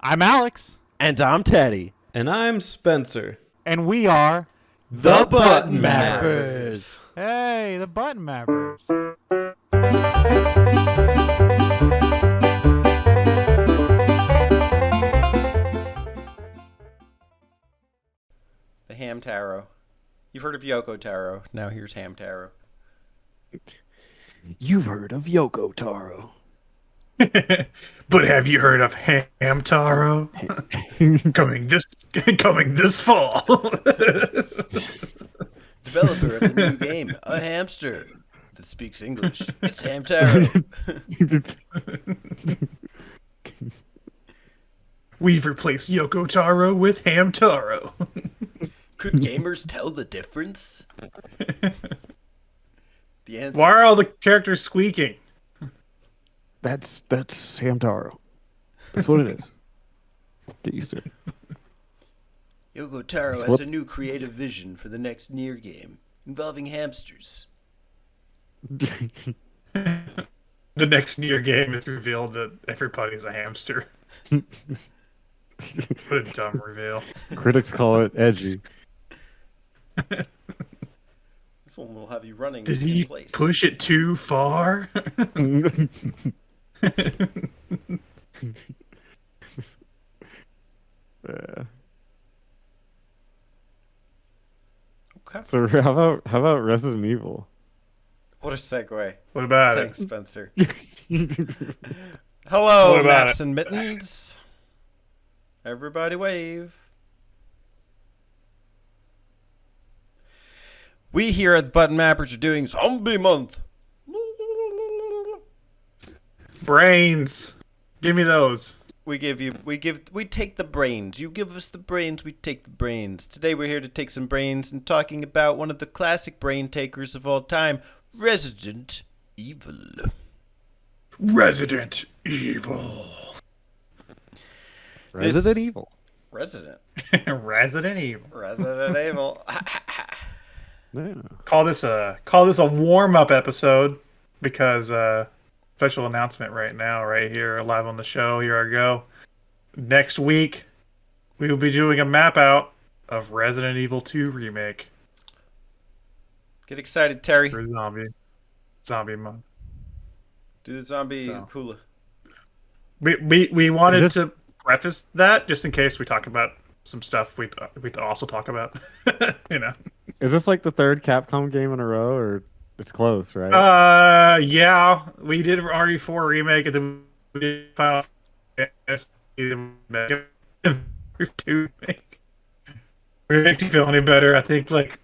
I'm Alex. And I'm Teddy. And I'm Spencer. And we are The Button Mappers. Hey, the Button Mappers. The Ham Taro. You've heard of Yoko Taro. Now here's Ham Taro. You've heard of Yoko Taro. But have you heard of Ham Taro? coming this fall. Developer of the new game, a hamster that speaks English. It's Ham Taro. We've replaced Yoko Taro with Ham Taro. Could gamers tell the difference? The answer. Why are all the characters squeaking? That's Sam Taro. That's what it is. Get used to it. Yoko Taro has a new creative vision for the next Nier game involving hamsters. The next Nier game is revealed that everybody's a hamster. What a dumb reveal. Critics call it edgy. This one will have you running Did in he place. push it too far? Okay. So how about Resident Evil? What a segue. What about Thanks, Spencer. Hello, What about Maps and Mittens. Everybody wave. We here at the Button Mappers are doing Zombie Month. Brains? Give me those. We take the brains. You give us the brains, we take the brains. Today we're here to take some brains and talking about one of the classic brain takers of all time, Resident Evil. Resident Evil. Resident Evil. Resident. Resident Evil. Resident Evil. Yeah. Call this a warm-up episode because special announcement right now, right here, live on the show. Here I go. Next week, we will be doing a map out of Resident Evil 2 remake Get excited, Terry. for zombie month. Do the zombie So. hula. We wanted Is this- to preface that just in case we talk about some stuff we also talk about. You know. Is this like the third Capcom game in a row, or it's close, right? Yeah, we did RE4 remake, and then we did Final Fantasy remake. We make you feel any better. I think like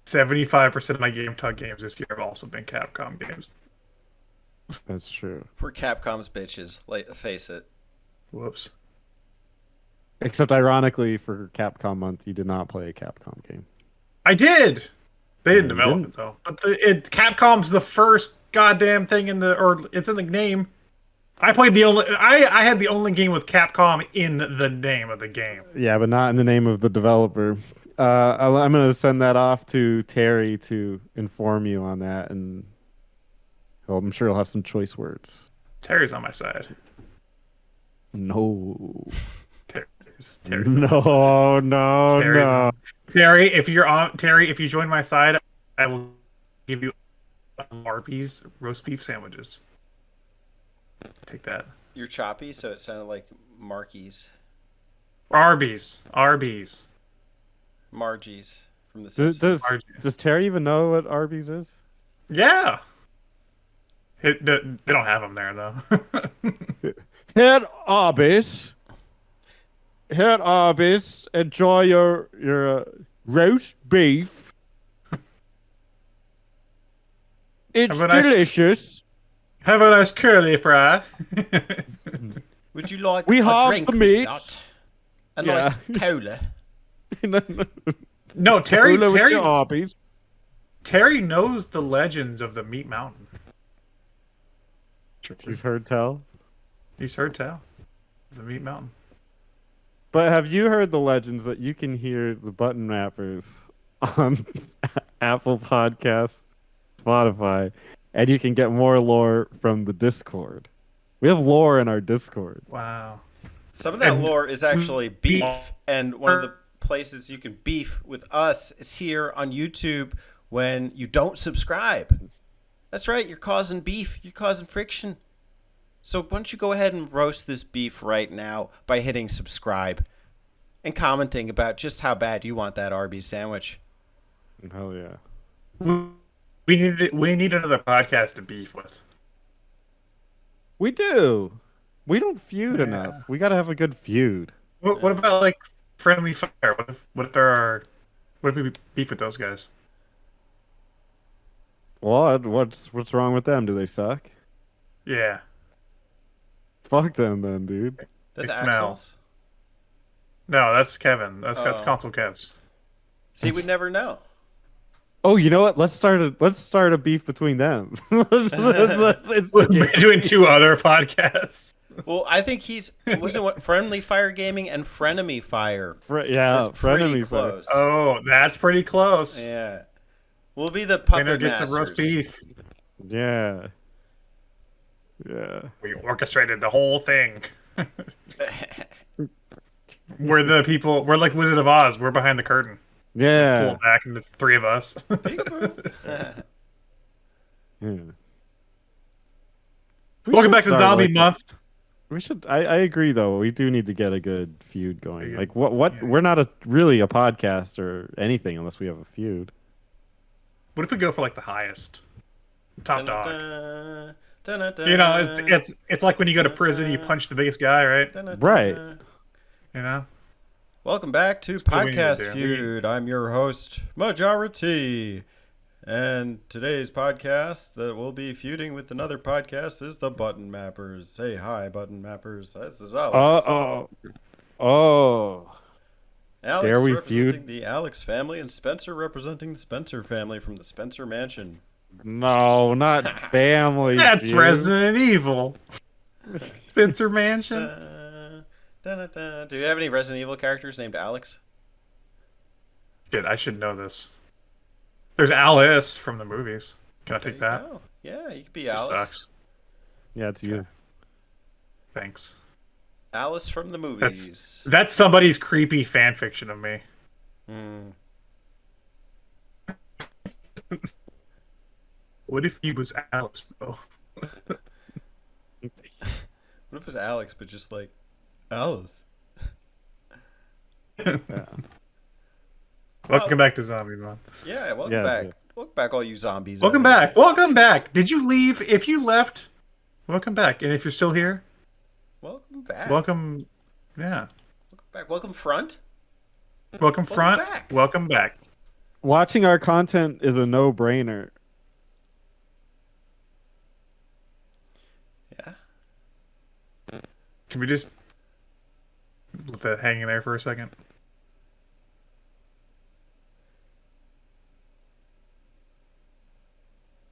75% of my Game Talk games this year have also been Capcom games. That's true. We're Capcom's bitches. Face it. Whoops. Except ironically, for Capcom month, you did not play a Capcom game. I did. They didn't You develop didn't? it though. But Capcom's the first goddamn thing it's in the name. I had the only game with Capcom in the name of the game. Yeah, but not in the name of the developer. I'm going to send that off to Terry to inform you on that, and I'm sure he'll have some choice words. Terry's on my side. No. Terry's on my side. No. Terry, if you join my side, I will give you Arby's roast beef sandwiches. Take that. You're choppy, so it sounded like Marky's. Arby's. Margie's from the Does, Simpsons. does Terry even know what Arby's is? Yeah. They don't have them there though. Here at Arby's, enjoy your roast beef. It's Have a nice- delicious. Have a nice curly fry. Would you like We a have drink the with meat. that? A Yeah. nice cola. No, Terry Cola with your Arby's. Terry knows the legends of the Meat Mountain. He's heard tell. He's heard tell. The Meat Mountain. But have you heard the legends that you can hear the Button Mappers on Apple Podcasts, Spotify, and you can get more lore from the Discord? We have lore in our Discord. Wow. Some of that And lore is actually beef, we- and one of the places you can beef with us is here on YouTube when you don't subscribe. That's right, you're causing beef, you're causing friction. So why don't you go ahead and roast this beef right now by hitting subscribe and commenting about just how bad you want that Arby's sandwich. Hell yeah. we need another podcast to beef with. We do. We don't feud enough. We gotta have a good feud. What about like friendly fire? What if we beef with those guys? What's wrong with them? Do they suck? Yeah. Fuck them then, dude. That's They smell. Axel's. No, that's Kevin. That's Oh. Console Kev's. See, we'd never know. Oh, you know what? Let's start a beef between them. It's We're doing two other podcasts. Well, I think wasn't what Friendly Fire Gaming and Frenemy Fire. yeah, That's pretty frenemy fire. close. Oh, that's pretty close. Yeah. We'll be the Winner puppet gets masters. some roast beef. Yeah. Yeah. We orchestrated the whole thing. We're the people. We're like Wizard of Oz. We're behind the curtain. Pull Yeah. it back, and it's three of us. Yeah. We Welcome should back to start Zombie like- Month. We should. I agree though. We do need to get a good feud going. Yeah. Like what? Yeah. We're not really a podcast or anything unless we have a feud. What if we go for like the highest top dog? Dun, dun, dun, dun, You know, it's like when you go to prison, you punch the biggest guy, right? dun, dun, Right. dun. You know. Welcome back to what we need to Podcast do. Feud. I'm your host, Majority. And today's podcast that will be feuding with another podcast is the Button Mappers. Say hi, Button Mappers. This is Alex. Oh. Alex dare we representing feud? the Alex family and Spencer representing the Spencer family from the Spencer Mansion. No, not family. That's feud. Resident Evil. Spencer Mansion. Dun, dun, dun. Do you have any Resident Evil characters named Alex? Shit, I should know this. There's Alice from the movies. Can I take There you that? go. Yeah, you could be She Alice. sucks. Yeah, it's you. Thanks. Alice from the movies. That's somebody's creepy fan fiction of me. Hmm. What if he was Alice though? What if it was Alex, but just like Alice? Yeah. Welcome back to Zombie Month. Yeah, welcome Yeah, back. yeah. Welcome back, all you zombies. Welcome out there. back. Welcome back. Did you leave? If you left, welcome back. And if you're still here, Welcome back. welcome. Yeah. Welcome back. Welcome front. Welcome front. back. Welcome back. Watching our content is a no-brainer. Yeah. Can we just let that hang in there for a second?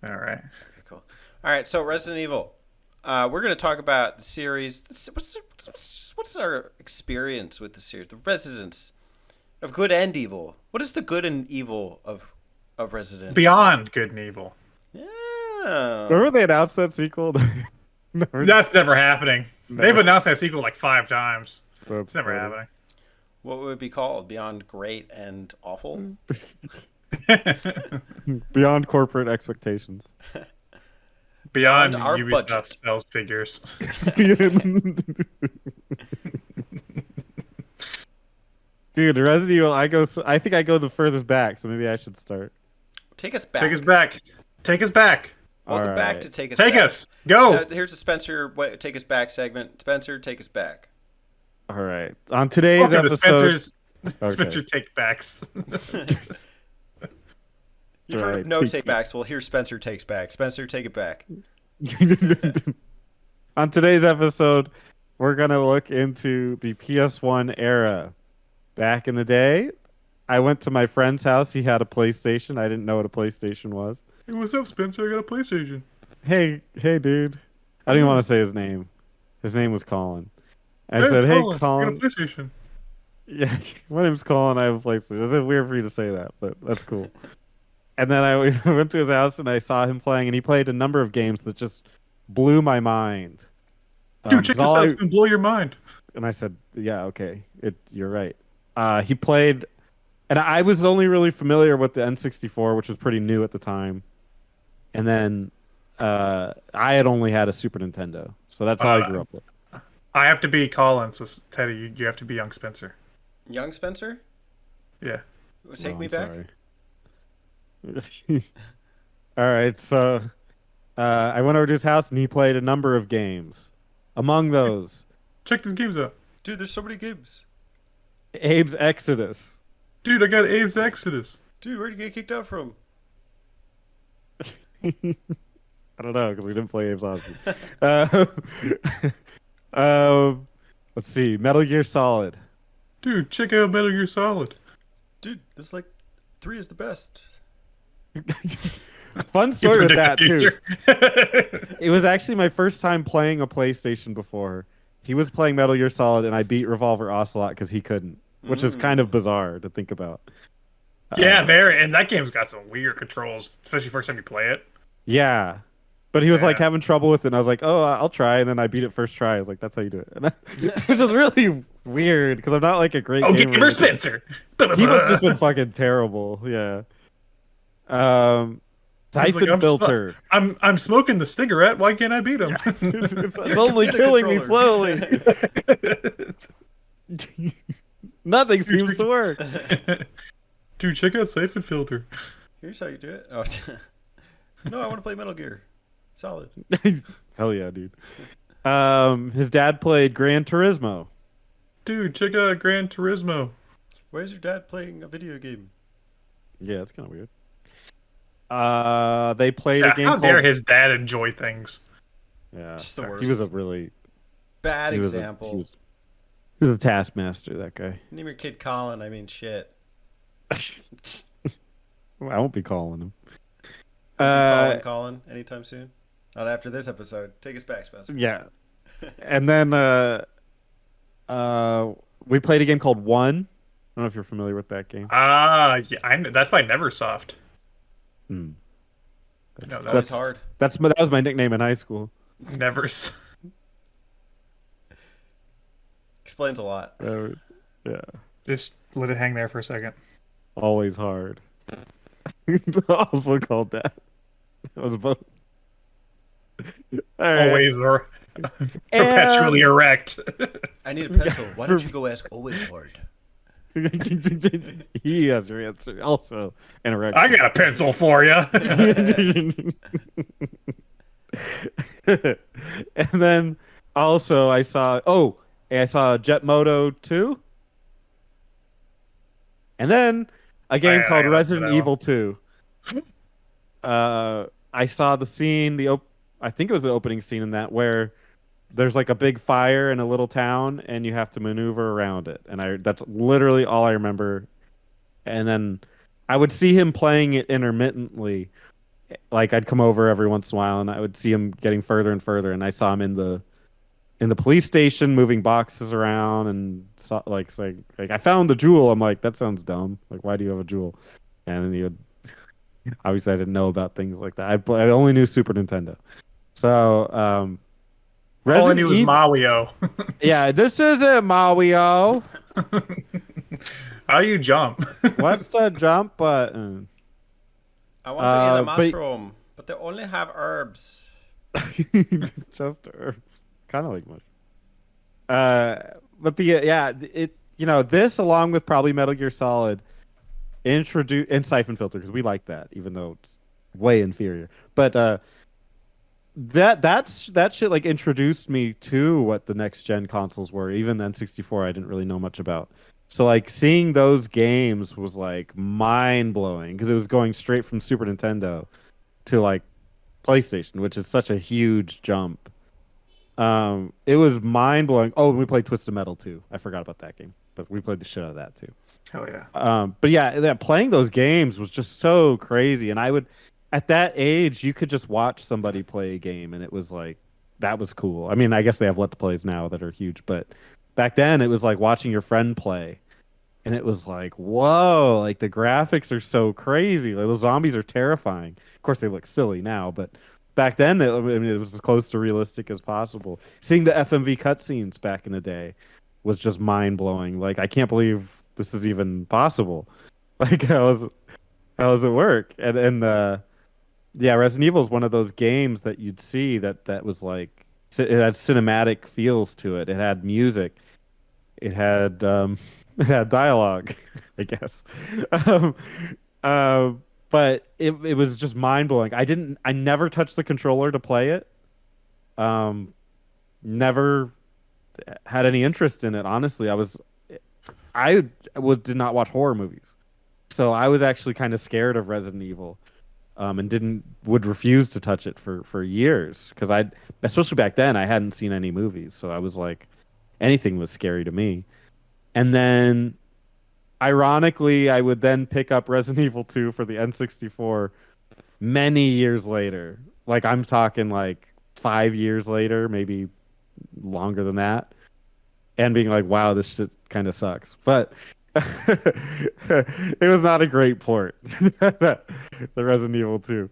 All right. Okay, cool. All right, so Resident Evil. We're going to talk about the series. What's our experience with the series? The Residents of Good and Evil. What is the good and evil of Resident? Beyond Good and Evil. Yeah. Remember they announced that sequel? Never- That's never happening. No. They've announced that sequel like 5 times. That's It's never funny. happening. What would it be called? Beyond Great and Awful? Beyond corporate expectations. Beyond Beyond our Ubisoft budget. sells figures. Dude, Resident Evil, I think I go the furthest back, so maybe I should start. Take us back. Take us back. Take us back. Welcome All back right. to Take Us Take Back. us. Go. Here's a Spencer Take Us Back segment. Spencer, take us back. All right. On today's Welcome to episode, Spencer's Okay. Spencer Take Backs. You've heard of Right, no take- take backs. Well, here's Spencer takes back. Spencer, take it back. on today's episode, we're gonna look into the PS1 era. Back in the day, I went to my friend's house. He had a PlayStation. I didn't know what a PlayStation was. Hey, what's up, Spencer? I got a PlayStation. Hey, dude. I didn't want to say his name. His name was Colin. I said, hey, I got a Colin. PlayStation. Yeah, my name's Colin. I have a PlayStation. It's weird for you to say that, but that's cool. And then I went to his house and I saw him playing, and he played a number of games that just blew my mind. Dude, check 'cause this out. It's gonna blow your mind. And I said, yeah, okay, you're right. He played, and I was only really familiar with the N64, which was pretty new at the time. And then I had only had a Super Nintendo, so that's all I grew up with. I have to be Colin, so Teddy, you have to be young Spencer. Young Spencer? Yeah. Take Oh, me I'm back? sorry. All right, so I went over to his house and he played a number of games. Among those, Check these games out. Dude, there's so many games. Abe's Exodus. Dude, I got Abe's Exodus. Dude, where'd you get kicked out from? I don't know because we didn't play Abe's Odyssey. Let's see, Metal Gear Solid. Dude, check out Metal Gear Solid. Dude, this like 3 is the best. Fun story with that too. Future. It was actually my first time playing a PlayStation before. He was playing Metal Gear Solid, and I beat Revolver Ocelot because he couldn't, which is kind of bizarre to think about. Yeah, very. And that game's got some weird controls, especially first time you play it. Yeah. But he was like Yeah. having trouble with it, and I was like, oh, I'll try. And then I beat it first try. I was like, that's how you do it. And which is really weird because I'm not like a great gamer. Gamer Spencer. He must have just been fucking terrible. Yeah. Siphon I'm filter. I'm smoking the cigarette. Why can't I beat him? It's only killing me slowly. Nothing seems to work. Dude, check out Siphon Filter. Here's how you do it. Oh. No, I want to play Metal Gear Solid. Hell yeah, dude. His dad played Gran Turismo. Dude, check out Gran Turismo. Where's your dad playing a video game? Yeah, that's kind of weird. They played a game How called... dare his dad enjoy things? Yeah, Just the he worst. was a really Bad he was example. he was a taskmaster. That guy. Name your kid Colin. I mean, shit. I won't be calling him. Colin anytime soon. Not after this episode. Take us back, Spencer. Yeah, and then we played a game called One. I don't know if you're familiar with that game. Yeah, that's by Neversoft. Hmm. No, That was hard. That was my nickname in high school. Explains a lot. Yeah, Just let it hang there for a second. always hard. Also called that. That was both. All right. Always or perpetually erect. I need a pencil. Why don't you go ask always hard? He has your answer. Also, an erection. I got a pencil for you. And then also I saw Jet Moto 2. And then a game I called don't Resident know. Evil 2. I saw the scene, I think it was the opening scene in that where there's like a big fire in a little town and you have to maneuver around it. And that's literally all I remember. And then I would see him playing it intermittently. Like I'd come over every once in a while and I would see him getting further and further, and I saw him in the police station moving boxes around and saw, like I found the jewel. I'm like, that sounds dumb. Like, why do you have a jewel? And then he would obviously I didn't know about things like that. I only knew Super Nintendo. So All I Resident knew was Evil- Mario. Yeah, this isn't Mario. How you jump? What's the jump button? I want to eat a but- mushroom, but they only have herbs. Just herbs. Kind of like mush. But this along with probably Metal Gear Solid introduce and Siphon Filter, because we like that, even though it's way inferior. But that shit like introduced me to what the next gen consoles were. Even the N64 I didn't really know much about. So like seeing those games was like mind blowing because it was going straight from Super Nintendo to like PlayStation, which is such a huge jump. It was mind blowing. Oh, and we played Twisted Metal too. I forgot about that game, but we played the shit out of that too. Hell yeah. But yeah, playing those games was just so crazy. And I would, at that age, you could just watch somebody play a game, and it was like that was cool. I mean, I guess they have Let's Plays now that are huge, but back then it was like watching your friend play, and it was like, whoa, like the graphics are so crazy. Like those zombies are terrifying. Of course, they look silly now, but back then it was as close to realistic as possible. Seeing the FMV cutscenes back in the day, was just mind blowing. Like, I can't believe this is even possible. Like, how does it work? Yeah, Resident Evil is one of those games that you'd see that was like it had cinematic feels to it. It had music. It had it had dialogue, I guess. Um, uh, but it was just mind blowing. I never touched the controller to play it. Never had any interest in it. Honestly, did not watch horror movies, so I was actually kind of scared of Resident Evil. And would refuse to touch it for years because especially back then I hadn't seen any movies, so I was like, anything was scary to me. And then, ironically, I would then pick up Resident Evil 2 for the N64 many years later. Like, I'm talking like 5 years later, maybe longer than that, and being like, wow, this shit kind of sucks. But it was not a great port, the Resident Evil 2.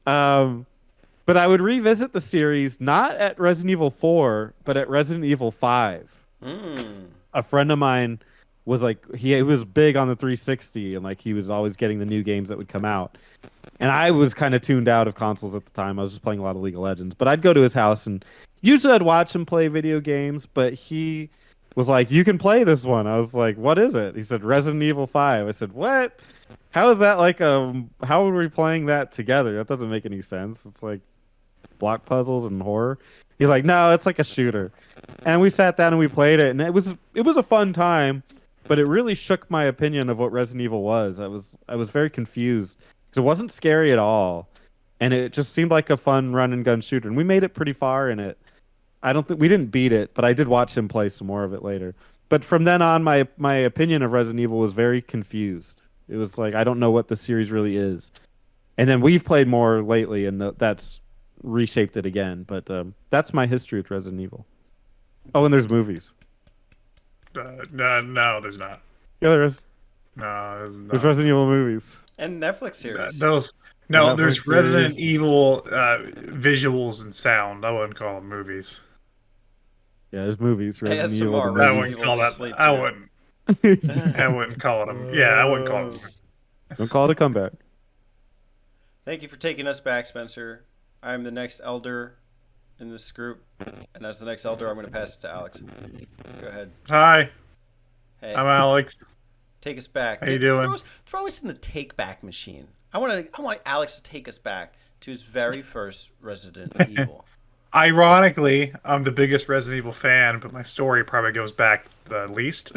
But I would revisit the series not at Resident Evil 4, but at Resident Evil 5. A friend of mine was like, he was big on the 360, and like he was always getting the new games that would come out. And I was kind of tuned out of consoles at the time. I was just playing a lot of League of Legends. But I'd go to his house, and usually I'd watch him play video games, but he was like, you can play this one. I was like, what is it? He said, Resident Evil 5. I said, what? How is that like how are we playing that together? That doesn't make any sense. It's like block puzzles and horror. He's like, no, it's like a shooter. And we sat down and we played it, and it was a fun time, but it really shook my opinion of what Resident Evil was. I was very confused because it wasn't scary at all, and it just seemed like a fun run and gun shooter. And we made it pretty far in it. I don't think we didn't beat it, but I did watch him play some more of it later. But from then on, my opinion of Resident Evil was very confused. It was like, I don't know what the series really is. And then we've played more lately, and that's reshaped it again. But that's my history with Resident Evil. Oh, and there's movies. No, there's not. Yeah, there is. No, there's not. There's Resident Evil movies. And Netflix series. There's Resident Evil visuals and sound. I wouldn't call them movies. Yeah, there's movies. Resident Evil. ASMR, the I Resident movies. wouldn't call Evil to that. sleep I to. wouldn't. I wouldn't call it them. Yeah, I wouldn't call it. Don't call it a comeback. Thank you for taking us back, Spencer. I'm the next elder in this group, and as the next elder, I'm going to pass it to Alex. Go ahead. Hi, Hey, I'm Alex. take us back. How you doing? Throw us in the take back machine. I want Alex to take us back to his very first Resident Evil. Ironically, I'm the biggest Resident Evil fan, but my story probably goes back the least.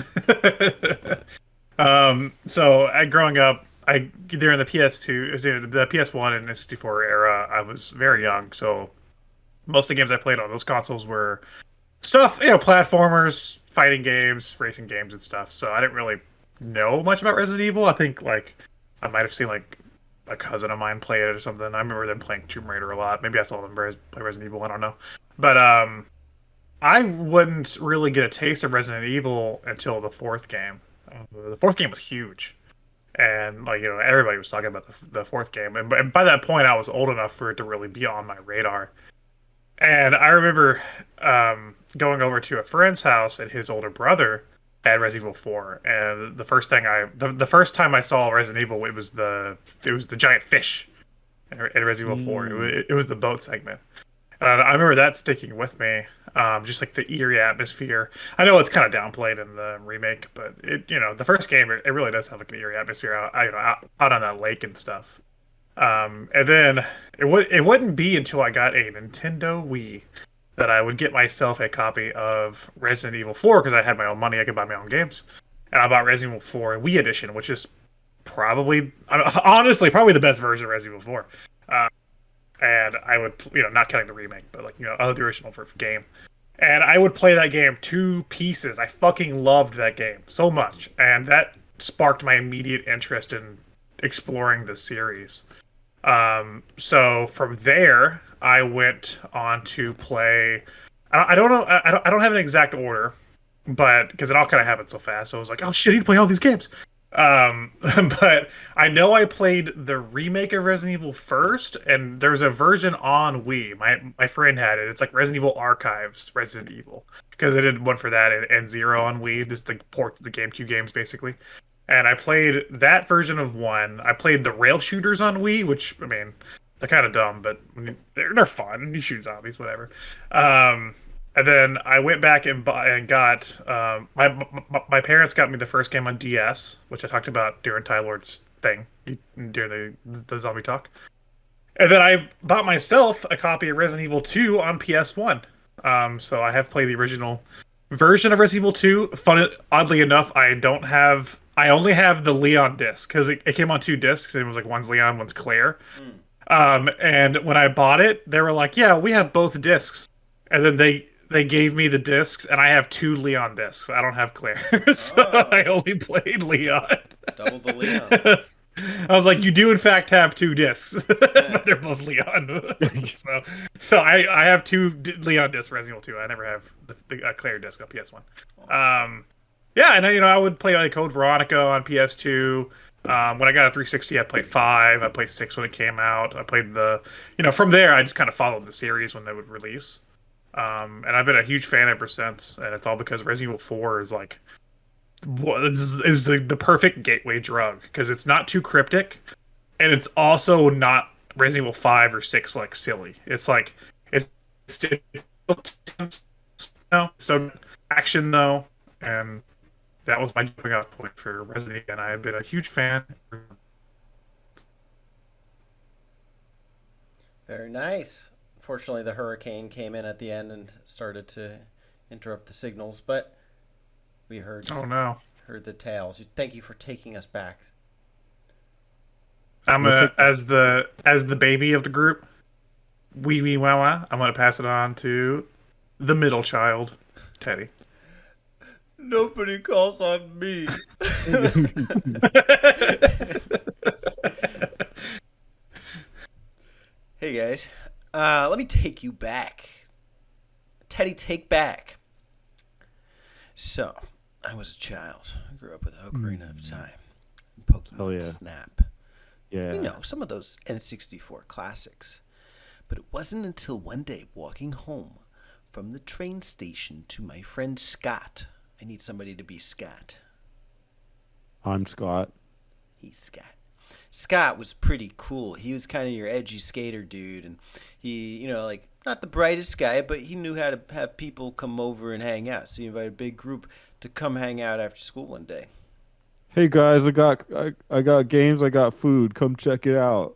So growing up, during the PS2, the PS1 and N64 era, I was very young. So most of the games I played on those consoles were stuff, platformers, fighting games, racing games, and stuff. So I didn't really know much about Resident Evil. I think like I might have seen like a cousin of mine play it or something. I remember them playing Tomb Raider a lot. Maybe I saw them play Resident Evil. I don't know. But I wouldn't really get a taste of Resident Evil until the fourth game. The fourth game was huge, and everybody was talking about the fourth game. And by that point, I was old enough for it to really be on my radar. And I remember going over to a friend's house, and his older brother had Resident Evil 4, and the first time I saw Resident Evil, it was the giant fish in Resident Evil 4. It was the boat segment. And I remember that sticking with me, just like the eerie atmosphere. I know it's kind of downplayed in the remake, but the first game, it really does have like an eerie atmosphere out on that lake and stuff. And then it wouldn't be until I got a Nintendo Wii that I would get myself a copy of Resident Evil 4 because I had my own money. I could buy my own games. And I bought Resident Evil 4 Wii Edition, which is honestly probably the best version of Resident Evil 4. And I would, not counting the remake, but the original for game. And I would play that game to pieces. I fucking loved that game so much. And that sparked my immediate interest in exploring the series. So from there, I went on to play. I don't know. I don't have an exact order, but because it all kind of happened so fast, so I was like, "Oh shit, I need to play all these games." But I know I played the remake of Resident Evil first, and there's a version on Wii. My friend had it. It's like Resident Evil Archives Resident Evil, because they did one for that and Zero on Wii. Just the port of the GameCube games, basically. And I played that version of one. I played the rail shooters on Wii, which, I mean, they're kind of dumb, but they're fun. You shoot zombies, whatever. And then I went back and got my parents got me the first game on DS, which I talked about during Ty Lord's thing during the zombie talk. And then I bought myself a copy of Resident Evil 2 on PS1. So I have played the original version of Resident Evil 2. Oddly enough, I only have the Leon disc because it came on 2 discs and it was like one's Leon, one's Claire. And when I bought it, they were like, "Yeah, we have both discs." And then they gave me the discs, and I have 2 Leon discs. I don't have Claire, so I only played Leon. Double the Leon. I was like, "You do in fact have 2 discs, but they're both Leon." so I have 2 Leon discs for Resident Evil 2. I never have the Claire disc on PS1. Yeah, and I would play like Code Veronica on PS2. When I got a 360, I played 5. I played 6 when it came out. I played from there, I just kind of followed the series when they would release. And I've been a huge fan ever since. And it's all because Resident Evil 4 is like, is the perfect gateway drug. Because it's not too cryptic. And it's also not Resident Evil 5 or 6 like silly. It's like, it's still tense, still action though. And that was my jumping off point for Resident Evil, and I have been a huge fan. Very nice. Fortunately, the hurricane came in at the end and started to interrupt the signals, but we heard the tales. Thank you for taking us back. I'm as the baby of the group, wee wee wah wah. I'm gonna pass it on to the middle child, Teddy. Nobody calls on me. Hey guys, let me take you back. Teddy, take back. So, I was a child. I grew up with Ocarina of Time, Pokemon Snap. Yeah. Some of those N64 classics. But it wasn't until one day walking home from the train station to my friend Scott. I need somebody to be Scott. I'm Scott. He's Scott. Scott was pretty cool. He was kind of your edgy skater dude. And he, not the brightest guy, but he knew how to have people come over and hang out. So he invited a big group to come hang out after school one day. Hey guys, I got games, I got food. Come check it out.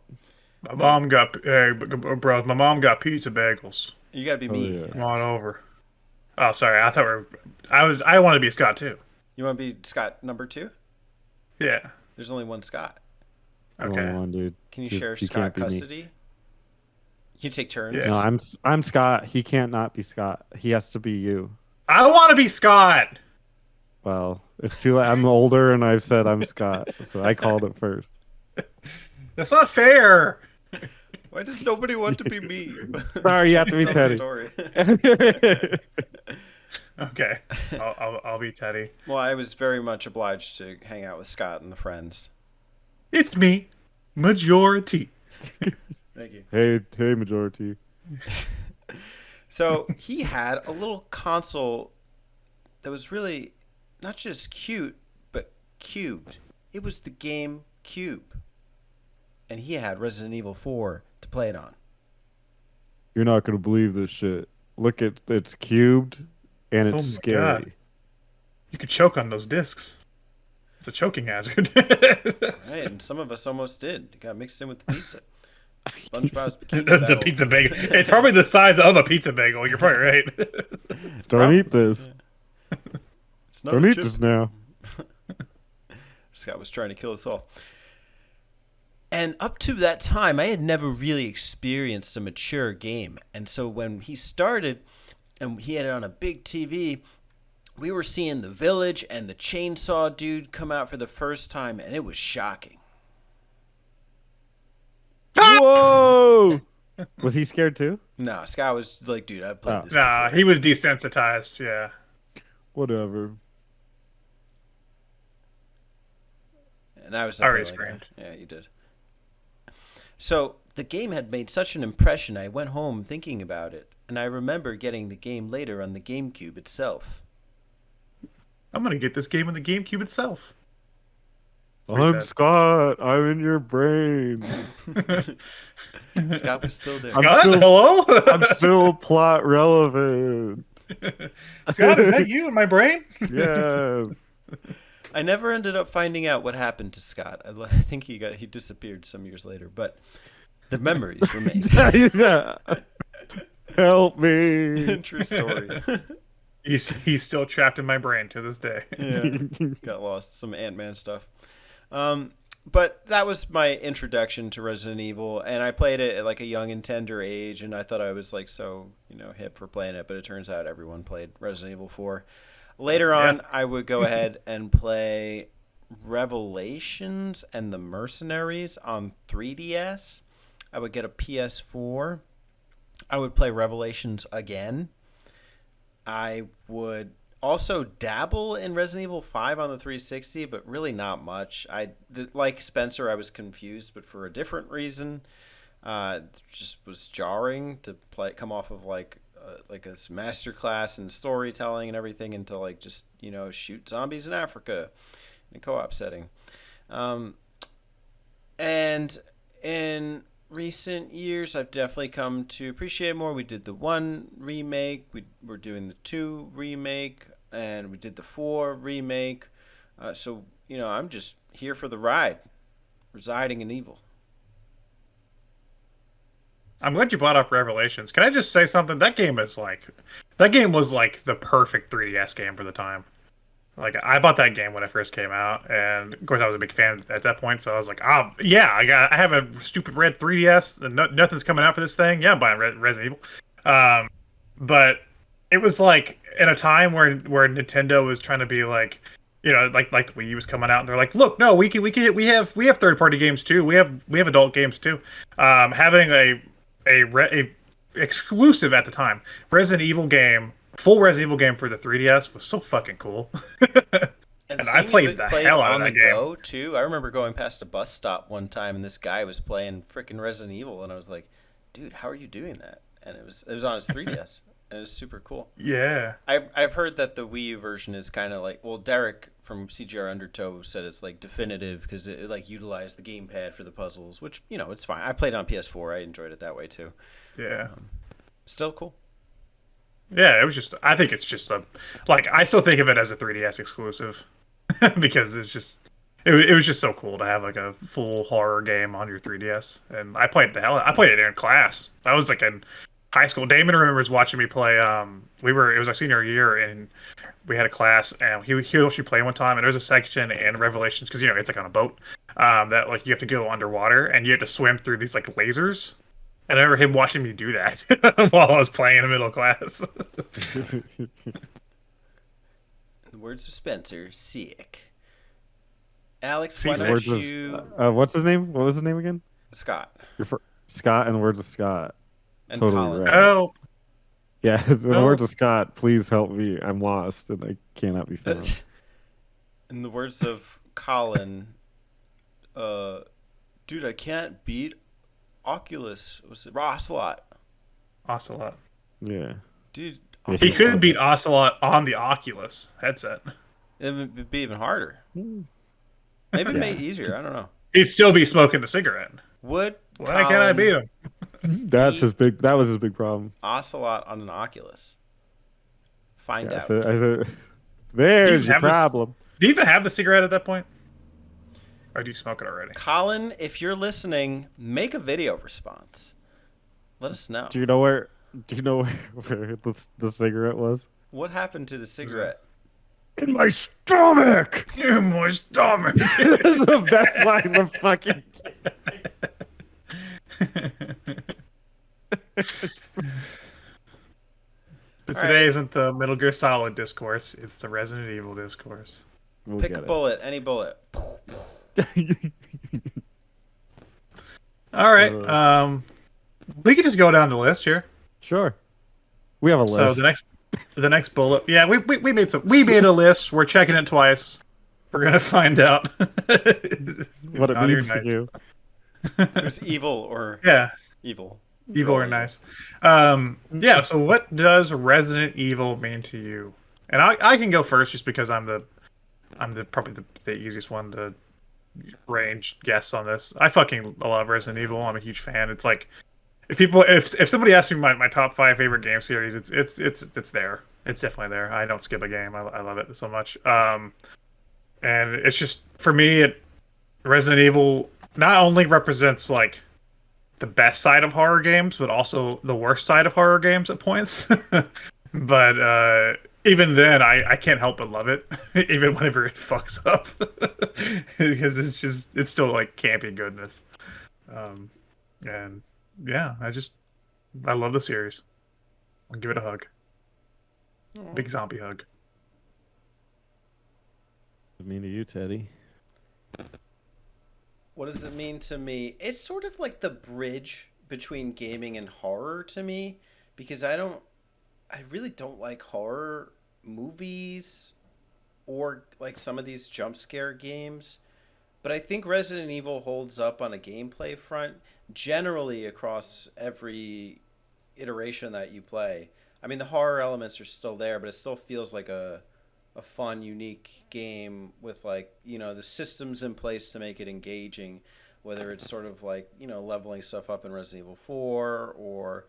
My mom got pizza bagels. You gotta be me. Yeah. Come on over. Oh, sorry. I want to be a Scott too. You want to be Scott number 2? Yeah. There's only one Scott. Okay. Come on, dude. Can you share you Scott can't be me. custody? You take turns. Yeah. No, I'm Scott. He can't not be Scott. He has to be you. I want to be Scott. Well, it's too late. I'm older, and I've said I'm Scott, so I called it first. That's not fair. Why does nobody want to be me? Sorry, you have to be Tell Teddy. the story. Okay, I'll be Teddy. Well, I was very much obliged to hang out with Scott and the friends. It's me, majority. Thank you. Hey, majority. So he had a little console that was really not just cute, but cubed. It was the game Cube. And he had Resident Evil 4 to play it on. You're not gonna believe this shit. Look at it's cubed, and it's scary. God. You could choke on those discs. It's a choking hazard. Right, and some of us almost did. It got mixed in with the pizza. SpongeBob's The pizza bagel. It's probably the size of a pizza bagel. You're probably right. Don't eat this. It's not Don't a eat chip. this now. Scott was trying to kill us all. And up to that time, I had never really experienced a mature game. And so when he started, and he had it on a big TV, we were seeing the village and the chainsaw dude come out for the first time, and it was shocking. Whoa! Was he scared too? No, Scott was like, dude, I've played this Nah, before. he was desensitized. Yeah. Whatever. and I was I already definitely like, screamed. yeah, you did. So the game had made such an impression. I went home thinking about it, and I remember getting the game later on the GameCube itself. I'm gonna get this game on the GameCube itself. I'm sad. Scott. I'm in your brain. Scott was still there. Scott, still- hello. I'm still plot relevant. Scott, is that you in my brain? Yes. I never ended up finding out what happened to Scott. I think he disappeared some years later, but the memories remain. Yeah. Help me. True story. He's still trapped in my brain to this day. Yeah, got lost. Some Ant-Man stuff. But that was my introduction to Resident Evil, and I played it at like a young and tender age, and I thought I was like so, hip for playing it, but it turns out everyone played Resident Evil 4. Later on, I would go ahead and play Revelations and the Mercenaries on 3DS. I would get a PS4. I would play Revelations again. I would also dabble in Resident Evil 5 on the 360, but really not much. Like Spencer, I was confused, but for a different reason. It just was jarring to come off of like a master class in storytelling and everything into like just shoot zombies in Africa in a co-op setting. And in recent years, I've definitely come to appreciate it more. We did the 1 remake, we're doing the 2 remake, and we did the 4 remake. So I'm just here for the ride, residing in evil. I'm glad you brought up Revelations. Can I just say something? That game was like the perfect 3DS game for the time. Like, I bought that game when it first came out, and of course I was a big fan at that point. So I was like, oh yeah, I have a stupid red 3DS, and nothing's coming out for this thing. Yeah, I'm buying Resident Evil. But it was like in a time where Nintendo was trying to be like, like the Wii U was coming out, and they're like, look, no, we have third party games too. We have adult games too. Having a exclusive at the time Resident Evil game. Full Resident Evil game for the 3DS was so fucking cool. And I played the hell out of that game. Go too. I remember going past a bus stop one time and this guy was playing freaking Resident Evil, and I was like, "Dude, how are you doing that?" And it was on his 3DS, and it was super cool. Yeah, I've heard that the Wii U version is kind of like, well, Derek from CGR Undertow said it's like definitive because it like utilized the gamepad for the puzzles, which it's fine. I played it on PS4. I enjoyed it that way too. Yeah, still cool. Yeah, it was just. I think it's just I still think of it as a 3DS exclusive because it's just. It was just so cool to have like a full horror game on your 3DS, and I played it in class. I was like in high school. Damon remembers watching me play. It was our senior year, and we had a class, and he watched me play one time, and there's a section in Revelations because it's like on a boat that like you have to go underwater and you have to swim through these like lasers. And I remember him watching me do that while I was playing in the middle class. In the words of Spencer, sick. Alex, why don't you... what's his name? What was his name again? Scott. Scott, in the words of Scott. And totally Colin. right. Oh. Yeah, in the words of Scott, please help me. I'm lost and I cannot be found. In the words of Colin, dude, I can't beat Oculus. Was it Ocelot? Ocelot. Yeah. Dude. He could beat Ocelot on the Oculus headset. It would be even harder. Maybe make it easier. I don't know. He'd still be smoking the cigarette. Why can't I beat him? That was his big problem. Ocelot on an Oculus. Find out. There's your problem. Do you even have the cigarette at that point? Or do you smoke it already? Colin, if you're listening, make a video response. Let us know. Do you know where the cigarette was? What happened to the cigarette? In my stomach. In my stomach. That's the best line of fucking. Today isn't the Metal Gear Solid discourse; it's the Resident Evil discourse. Pick a bullet, any bullet. All right, we could just go down the list here. Sure, we have a list. So the next bullet, yeah, we made a list. We're checking it twice. We're gonna find out What it Naughty or means to nice. you. Who's evil or Yeah, evil? evil We're or all nice. Yeah. So, what does Resident Evil mean to you? And I can go first, just because I'm probably the easiest one to range guess on this. I fucking love Resident Evil. I'm a huge fan. It's like if somebody asks me my top 5 favorite game series, it's there. It's definitely there. I don't skip a game. I love it so much. And it's just, for me, Resident Evil not only represents like the best side of horror games, but also the worst side of horror games at points. But even then, I can't help but love it, even whenever it fucks up, because it's still like campy goodness. And yeah, I love the series. I'll give it a hug, big zombie hug. I mean to you, Teddy. What does it mean to me? It's sort of like the bridge between gaming and horror to me, because I really don't like horror movies or like some of these jump scare games. But I think Resident Evil holds up on a gameplay front generally across every iteration that you play. I mean, the horror elements are still there, but it still feels like a fun, unique game with, like, the systems in place to make it engaging, whether it's sort of like, leveling stuff up in Resident Evil 4 or,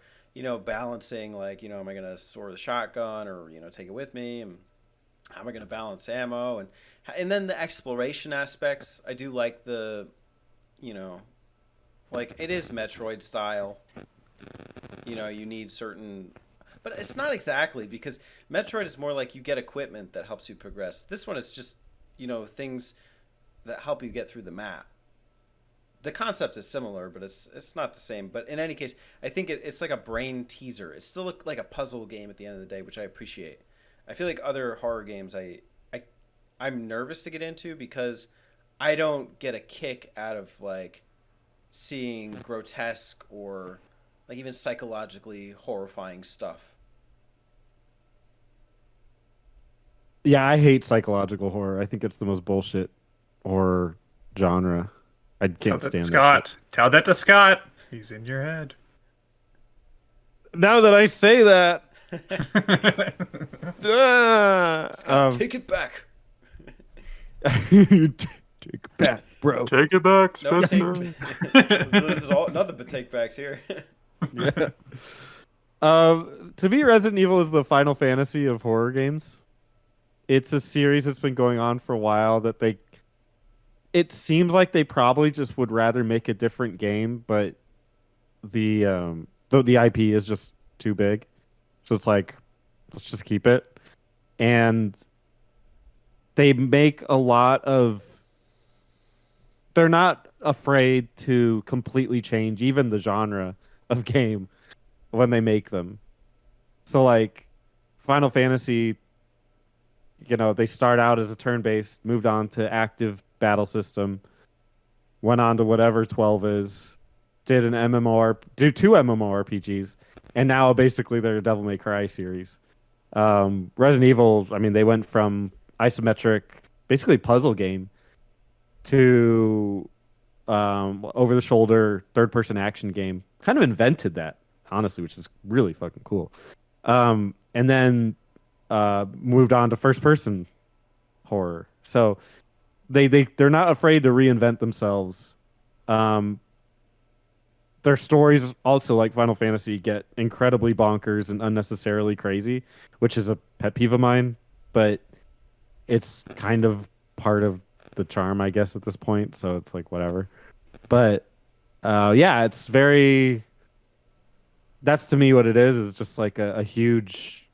balancing, like, am I going to store the shotgun or, take it with me, and how am I going to balance ammo, and then the exploration aspects. I do like the, like, it is Metroid style. You need certain, but it's not exactly, because Metroid is more like you get equipment that helps you progress. This one is just, things that help you get through the map. The concept is similar, but it's not the same. But in any case, I think it's like a brain teaser. It's still like a puzzle game at the end of the day, which I appreciate. I feel like other horror games I'm nervous to get into, because I don't get a kick out of like seeing grotesque or like even psychologically horrifying stuff. Yeah, I hate psychological horror. I think it's the most bullshit horror genre. I can't stand that shit. Tell that to Scott. He's in your head. Now that I say that, Scott, take it back. take it back, bro. Take it back, No, Spencer. this is all nothing but take backs here. Yeah. To me, Resident Evil is the Final Fantasy of horror games. It's a series that's been going on for a while that it seems like they probably just would rather make a different game, but the IP is just too big. So it's like, let's just keep it. And they make a lot of, they're not afraid to completely change even the genre of game when they make them. So like Final Fantasy, they start out as a turn-based, moved on to active battle system, went on to whatever 12 is, did two MMORPGs, and now basically they're a Devil May Cry series. Resident Evil, I mean, they went from isometric, basically puzzle game, to over-the-shoulder third-person action game. Kind of invented that, honestly, which is really fucking cool. And then moved on to first-person horror. So they're not afraid to reinvent themselves. Their stories also, like Final Fantasy, get incredibly bonkers and unnecessarily crazy, which is a pet peeve of mine, but it's kind of part of the charm, I guess, at this point, so it's like whatever. But yeah, it's very, that's to me what it is just like a huge,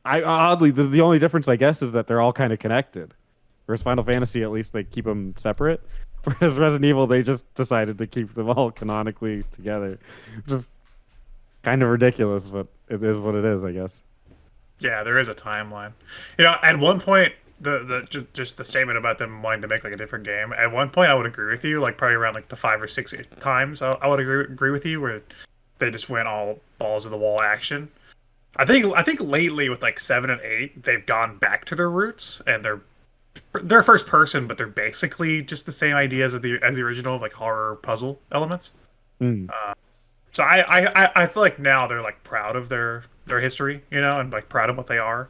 oddly, the only difference, I guess, is that they're all kind of connected. Whereas Final Fantasy, at least they keep them separate. Whereas Resident Evil, they just decided to keep them all canonically together. Just kind of ridiculous, but it is what it is, I guess. Yeah, there is a timeline. At one point, just the statement about them wanting to make like a different game. At one point, I would agree with you. Like probably around like the 5 or 6 times, I would agree with you, where they just went all balls of the wall action. I think lately with like 7 and 8, they've gone back to their roots, and they're first person, but they're basically just the same ideas as the original, like horror puzzle elements. Mm. So I feel like now they're like proud of their history, and like proud of what they are,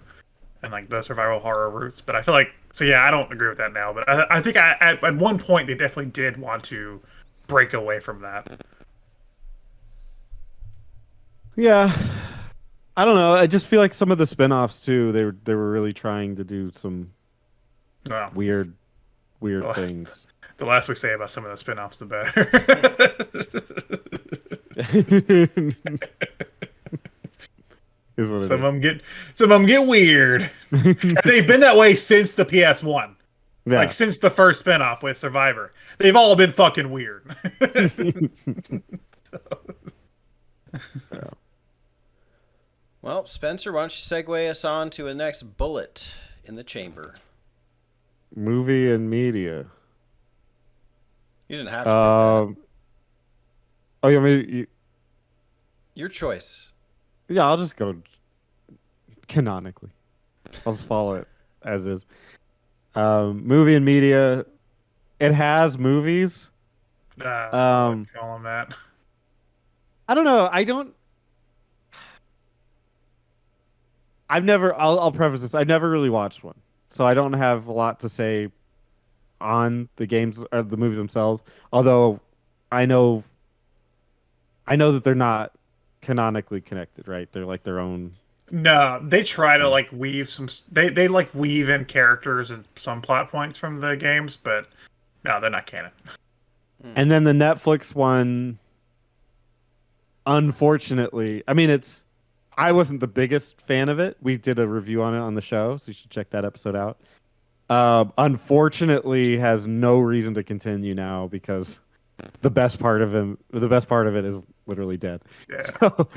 and like the survival horror roots. But I feel like yeah, I don't agree with that now. But I think at one point they definitely did want to break away from that. Yeah. I don't know. I just feel like some of the spin-offs too, they were really trying to do some Well, weird Well, things. the less we say about some of the spin-offs, the better. Is what it Some is. of them get weird. And they've been that way since the PS1. Yeah. Like since the first spin-off with Survivor. They've all been fucking weird. Well, Spencer, why don't you segue us on to a next bullet in the chamber? Movie and media. You didn't have to. Do that. Oh, you want me to, Your choice. yeah, I'll just go canonically. I'll just follow it as is. Movie and media. It has movies. Call them that. I don't know. I'll preface this. I never really watched one. So I don't have a lot to say on the games or the movies themselves. Although I know that they're not canonically connected, right? They're like their own. No, they try to like weave some. They like weave in characters and some plot points from the games, but no, they're not canon. And then the Netflix one, unfortunately, I mean, I wasn't the biggest fan of it. We did a review on it on the show, so you should check that episode out. Unfortunately, has no reason to continue now because the best part of it is literally dead. Yeah. So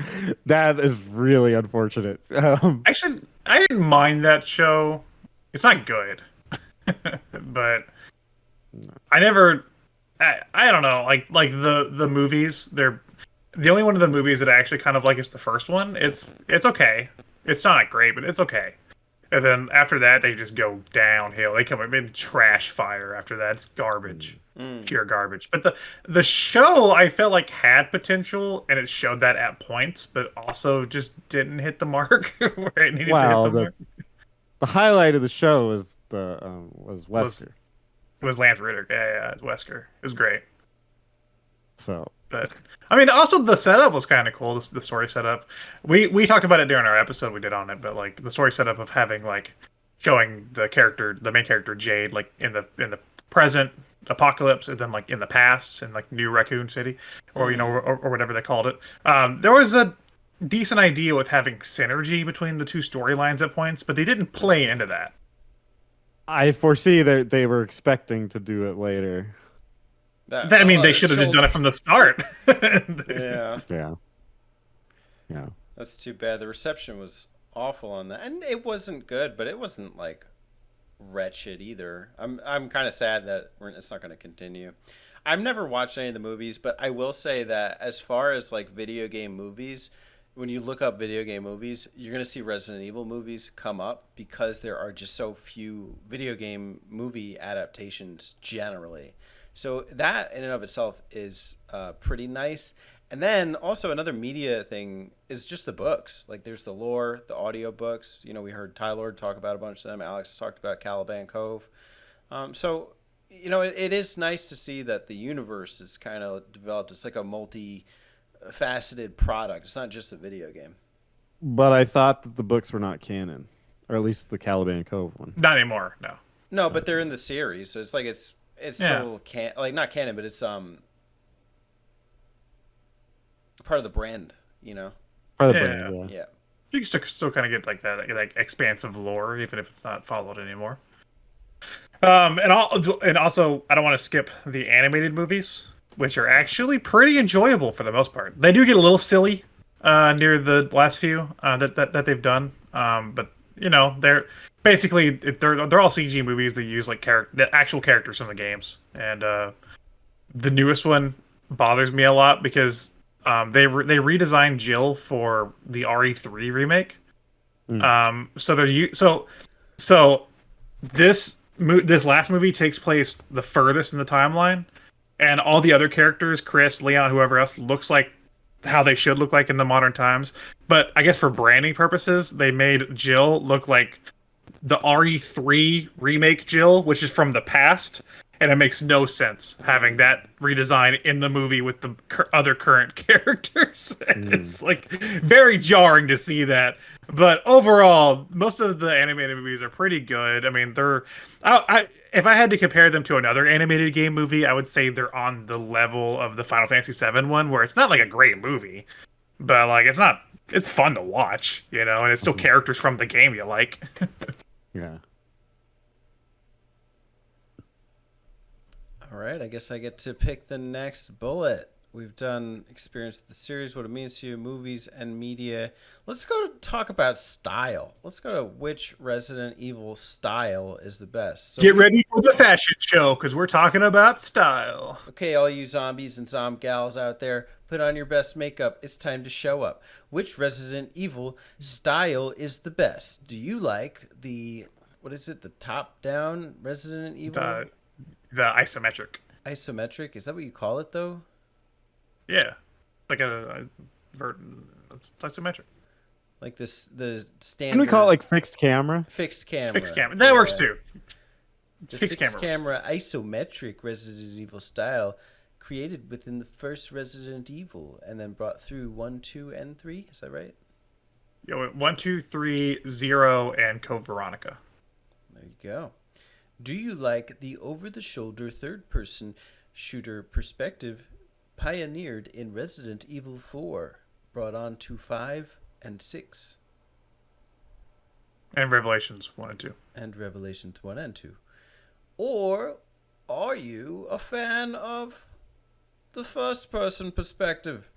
that is really unfortunate. Actually, I didn't mind that show. It's not good, but I never. I don't know. Like the movies. They're the only one of the movies that I actually kind of like is the first one. It's okay. It's not great, but it's okay. And then after that, they just go downhill. They come in trash fire after that. It's garbage, pure garbage. But the show I felt like had potential, and it showed that at points, but also just didn't hit the mark where it needed to hit the mark. The highlight of the show was was Wesker. It was Lance Ritter. Yeah, it was Wesker. It was great. So, but I mean, also the setup was kind of cool. The story setup. We talked about it during our episode we did on it, but like the story setup of having like showing the main character Jade, like in the present apocalypse, and then like in the past in like New Raccoon City, or or whatever they called it. There was a decent idea with having synergy between the two storylines at points, but they didn't play into that. I foresee that they were expecting to do it later. I mean, they should have just done it from the start. Yeah. Yeah. That's too bad. The reception was awful on that, and it wasn't good, but it wasn't like wretched either. I'm kind of sad that it's not going to continue. I've never watched any of the movies, but I will say that as far as like video game movies, when you look up video game movies, you're going to see Resident Evil movies come up because there are just so few video game movie adaptations generally. So that in and of itself is pretty nice. And then also another media thing is just the books. Like there's the lore, the audio books. We heard Tyler talk about a bunch of them. Alex talked about Caliban Cove. So it is nice to see that the universe is kind of developed. It's like a multi-faceted product. It's not just a video game. But I thought that the books were not canon, or at least the Caliban Cove one. Not anymore. No. No, but they're in the series, so it's like it's still not canon, but it's part of the brand, Part of the brand, Yeah. You can still kind of get like that like expansive lore, even if it's not followed anymore. And also, I don't want to skip the animated movies, which are actually pretty enjoyable for the most part. They do get a little silly near the last few that they've done, but they're basically they're all CG movies that use like the actual characters from the games, and the newest one bothers me a lot because they redesigned Jill for the RE3 remake. So this last movie takes place the furthest in the timeline, and all the other characters, Chris, Leon, whoever else, looks like how they should look like in the modern times. But I guess for branding purposes, they made Jill look like the RE3 remake Jill, which is from the past, and it makes no sense having that redesign in the movie with the other current characters. It's like very jarring to see that. But overall, most of the animated movies are pretty good. I mean, if I had to compare them to another animated game movie, I would say they're on the level of the Final Fantasy VII one, where it's not like a great movie, but like it's fun to watch, you know, and it's still characters from the game you like. Yeah. All right, I guess I get to pick the next bullet. We've done experience of the series, what it means to you, movies and media. Let's go to talk about style. Let's go to which Resident Evil style is the best. So Get ready for the fashion show, because we're talking about style. Okay, all you zombies and zom gals out there, put on your best makeup. It's time to show up. Which Resident Evil style is the best? Do you like the, what is it, the top-down Resident Evil? The isometric. Isometric? Is that what you call it, though? Yeah, like it's isometric. Like this, the standard. Can we call it like fixed camera? Fixed camera? Fixed camera. That works too. The Fixed camera isometric Resident Evil style, created within the first Resident Evil, and then brought through 1, 2, and 3. Is that right? Yeah, 1, 2, 3, 0, and Code Veronica. There you go. Do you like the over-the-shoulder third-person shooter perspective pioneered in Resident Evil 4, brought on to 5 and 6? And Revelations 1 and 2. And Revelations 1 and 2. Or are you a fan of the first-person perspective,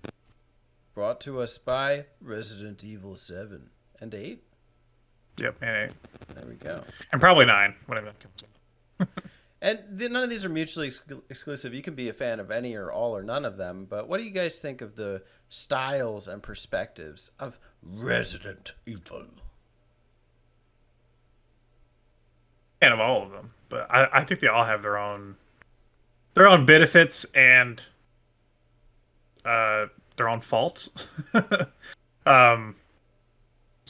brought to us by Resident Evil 7 and 8? Yep, and 8. There we go. And probably 9, whenever that comes in. And none of these are mutually exclusive. You can be a fan of any or all or none of them. But what do you guys think of the styles and perspectives of Resident Evil? Fan of all of them, but I think they all have their own benefits and their own faults. So I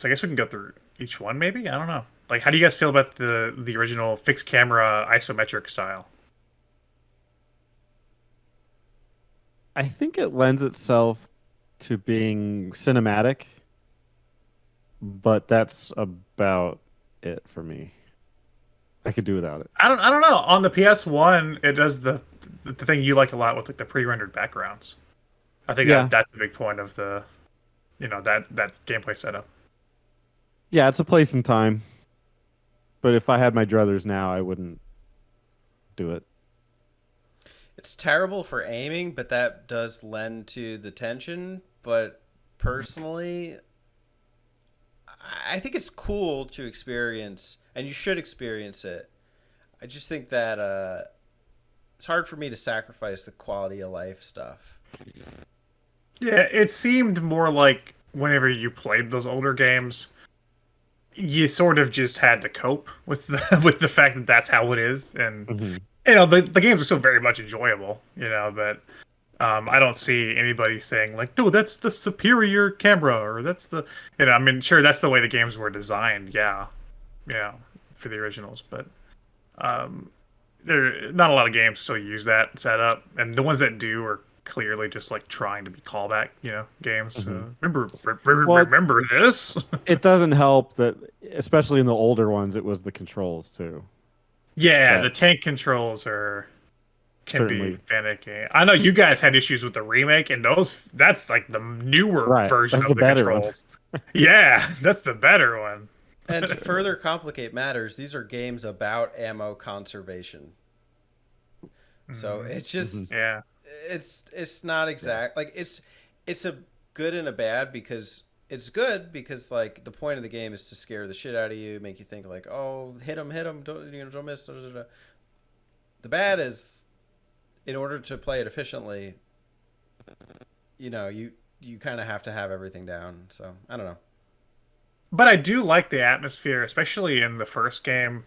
guess we can go through each one, maybe. I don't know. Like, how do you guys feel about the original fixed camera isometric style? I think it lends itself to being cinematic, but that's about it for me. I could do without it. I don't know. On the PS1, it does the thing you like a lot with like the pre-rendered backgrounds. I think that's a big point of the, that gameplay setup. Yeah, it's a place and time. But if I had my druthers now, I wouldn't do it. It's terrible for aiming, but that does lend to the tension. But personally, I think it's cool to experience, and you should experience it. I just think that it's hard for me to sacrifice the quality of life stuff. Yeah, it seemed more like whenever you played those older games, you sort of just had to cope with the fact that that's how it is, and the games are still very much enjoyable, but I don't see anybody saying like, no, that's the superior camera, or that's the, I mean, sure, that's the way the games were designed, for the originals, but there not a lot of games still use that setup, and the ones that do are clearly just like trying to be callback, games. Remember this. It doesn't help that, especially in the older ones, it was the controls too. Yeah, the tank controls can be finicky. I know you guys had issues with the remake, and that's like the newer version of the controls. Yeah, that's the better one. And to further complicate matters, these are games about ammo conservation. So it's just it's not exact. Like it's a good and a bad, because it's good because like the point of the game is to scare the shit out of you, make you think like, oh, hit him, don't miss. The bad is, in order to play it efficiently, you kind of have to have everything down. So I don't know. But I do like the atmosphere, especially in the first game,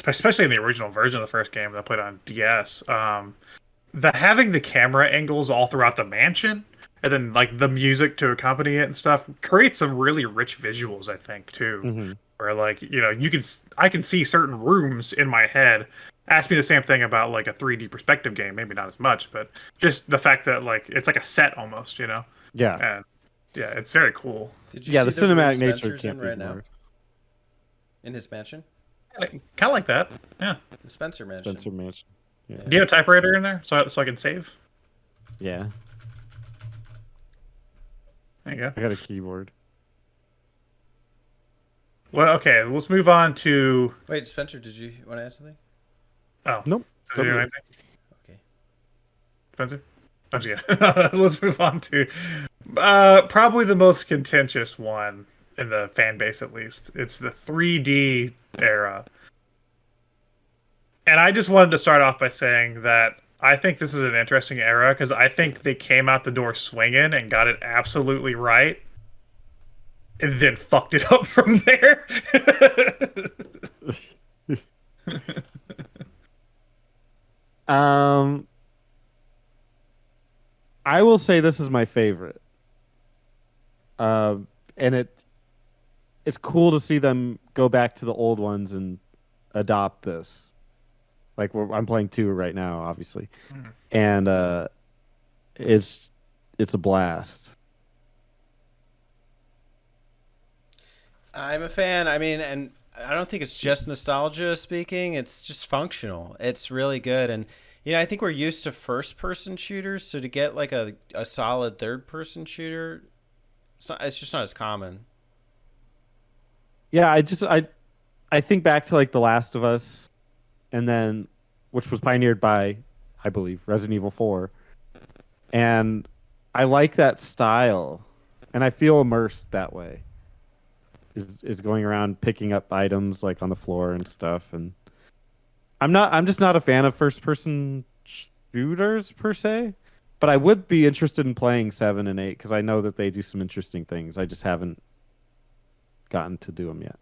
especially in the original version of the first game that I played on DS. The having the camera angles all throughout the mansion, and then like the music to accompany it and stuff, creates some really rich visuals. I think too, Mm-hmm. where like I can see certain rooms in my head. Ask me the same thing about like a 3D perspective game, maybe not as much, but just the fact that like it's like a set almost, Yeah. and yeah, it's very cool. Did you Yeah, the see room cinematic nature Spencer's can't in be right now ignored. in his mansion? Kind of like that. Yeah. The Spencer mansion. Spencer Mansion. Yeah. Do you have a typewriter in there so I can save? Yeah. There you go. I got a keyboard. Well, okay, let's move on to. Wait, Spencer, did you want to ask something? Oh, Nope. did you do Totally. anything, Okay. Spencer? I'm just kidding. Let's move on to probably the most contentious one in the fan base, at least. It's the 3D era. And I just wanted to start off by saying that I think this is an interesting era because I think they came out the door swinging and got it absolutely right, and then fucked it up from there. I will say this is my favorite. And it's cool to see them go back to the old ones and adopt this. Like I'm playing 2 right now, obviously, and it's a blast. I'm a fan. I mean, and I don't think it's just nostalgia speaking. It's just functional. It's really good. And, I think we're used to first-person shooters. So to get like a solid third-person shooter, it's just not as common. Yeah, I think back to like The Last of Us, and then which was pioneered by, I believe, Resident Evil 4, and I like that style, and I feel immersed that way. Is going around picking up items like on the floor and stuff, and I'm just not a fan of first person shooters per se, but I would be interested in playing 7 and 8 because I know that they do some interesting things. I just haven't gotten to do them yet.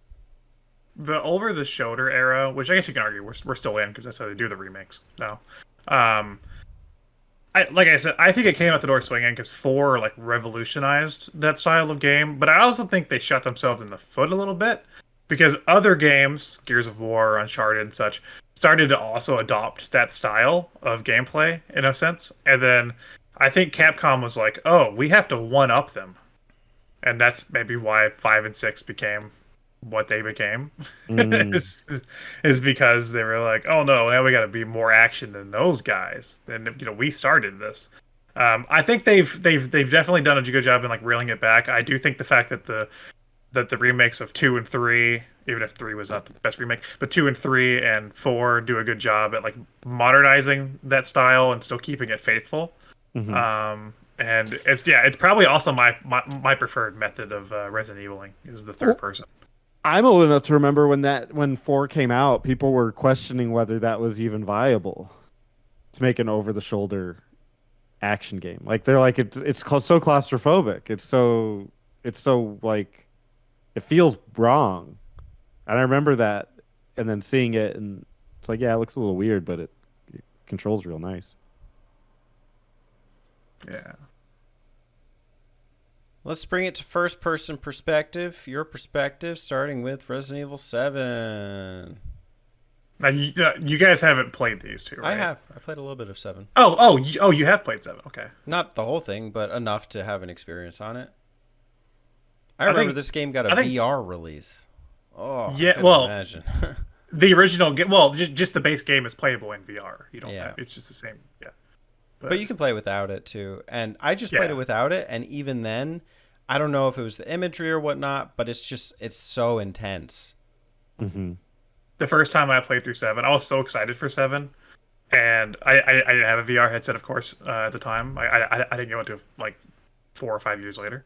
The over the shoulder era, which I guess you can argue we're still in because that's how they do the remakes now. Like I said, I think it came out the door swinging because 4 like revolutionized that style of game, but I also think they shot themselves in the foot a little bit because other games, Gears of War, Uncharted, and such, started to also adopt that style of gameplay in a sense, and then I think Capcom was like, "Oh, we have to one up them," and that's maybe why 5 and 6 became what they became. is because they were like, oh no, now we got to be more action than those guys. And we started this. I think they've definitely done a good job in like reeling it back. I do think the fact that the remakes of 2 and 3, even if 3 was not the best remake, but 2 and 3 and 4 do a good job at like modernizing that style and still keeping it faithful. Mm-hmm. And it's probably also my preferred method of Resident Eviling is the third person. I'm old enough to remember when 4 came out, people were questioning whether that was even viable to make an over-the-shoulder action game. Like they're like it's so claustrophobic. It's so like it feels wrong. And I remember that, and then seeing it, and it's like, yeah, it looks a little weird, but it controls real nice. Yeah. Let's bring it to first-person perspective. Your perspective, starting with Resident Evil 7. Now you guys haven't played these two, right? I have. I played a little bit of 7. You have played 7. Okay. Not the whole thing, but enough to have an experience on it. I remember think- this game got a I think- VR release. Oh, Yeah, I couldn't well- imagine. The original game, just the base game is playable in VR. You don't Yeah. have, it's just the same. Yeah. But you can play without it too. And I just played Yeah. it without it, and even then, I don't know if it was the imagery or whatnot, but it's so intense. Mm-hmm. The first time I played through 7, I was so excited for 7, and I didn't have a VR headset, of course, at the time. I didn't go into like 4 or 5 years later,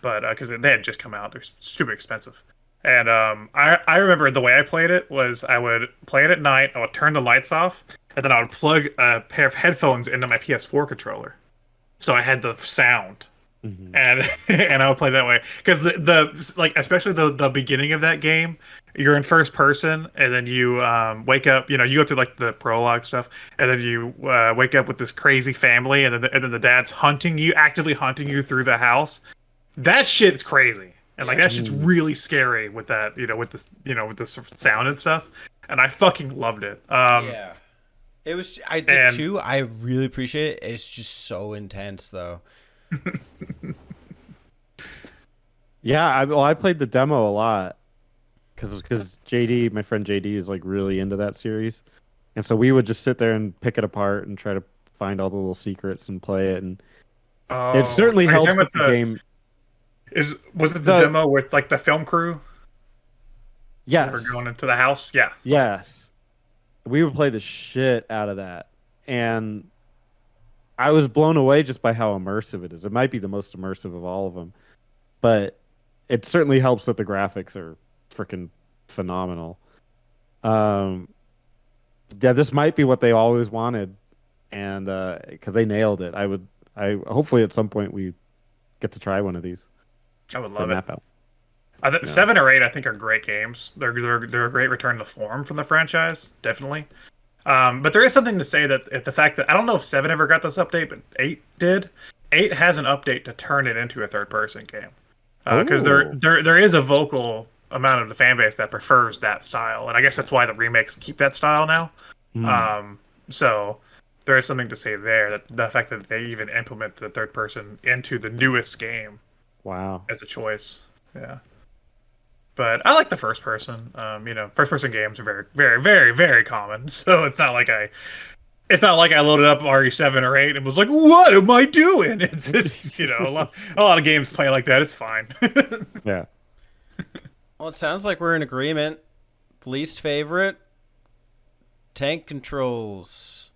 but because they had just come out, they're stupid expensive. And I remember the way I played it was I would play it at night, I would turn the lights off, and then I would plug a pair of headphones into my PS4 controller. so I had the sound. Mhm. And and I would play that way because the like especially the beginning of that game, you're in first person and then you wake up, you go through like the prologue stuff, and then you wake up with this crazy family, and then the dad's actively hunting you through the house. That shit's crazy, and like that shit's really scary with that, with the sound and stuff, and I fucking loved it. Yeah. It was. I did and- too. I really appreciate it. It's just so intense, though. Yeah, I played the demo a lot because JD, my friend JD, is like really into that series, and so we would just sit there and pick it apart and try to find all the little secrets and play it, and it certainly are you helps talking with about the game. Was it the demo with like the film crew? Yes, We're going into the house. Yeah. yes, we would play the shit out of that, and I was blown away just by how immersive it is. It might be the most immersive of all of them, but it certainly helps that the graphics are freaking phenomenal. Yeah, this might be what they always wanted, and because they nailed it. I hopefully at some point we get to try one of these. I would for love it. map out. I think 7 or 8, I think, are great games. They're a great return to form from the franchise, definitely. But there is something to say that if the fact that I don't know if 7 ever got this update, but 8 did. 8 has an update to turn it into a third-person game because there is a vocal amount of the fan base that prefers that style, and I guess that's why the remakes keep that style now. So there is something to say there, that the fact that they even implement the third person into the newest game Wow. as a choice. Yeah. But I like the first person. First person games are very, very, very, very common. So it's not like I loaded up RE7 or 8 and was like, "What am I doing?" It's just, a lot of games play like that. It's fine. Yeah. Well, it sounds like we're in agreement. Least favorite, tank controls.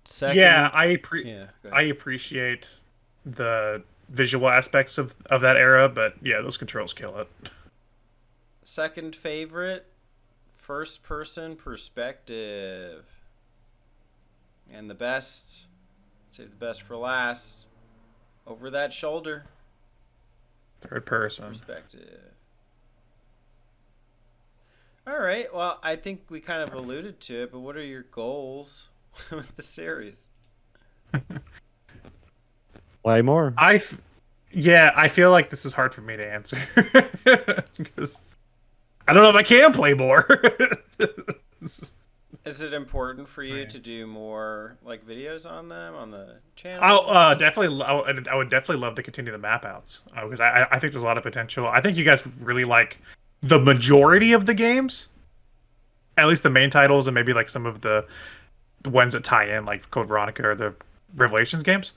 Second, Yeah, go ahead. I appreciate the visual aspects of that era, but yeah, those controls kill it. Second favorite, first person perspective. And the best, save the best for last, over that shoulder Third person. perspective. All right, well, I think we kind of alluded to it, but what are your goals with the series? Play more. I feel like this is hard for me to answer because I don't know if I can play more. Is it important for you to do more like videos on them on the channel? I would definitely love to continue the map outs because I think there's a lot of potential. I think you guys really like the majority of the games, at least the main titles, and maybe like some of the ones that tie in, like Code Veronica or the Revelations games.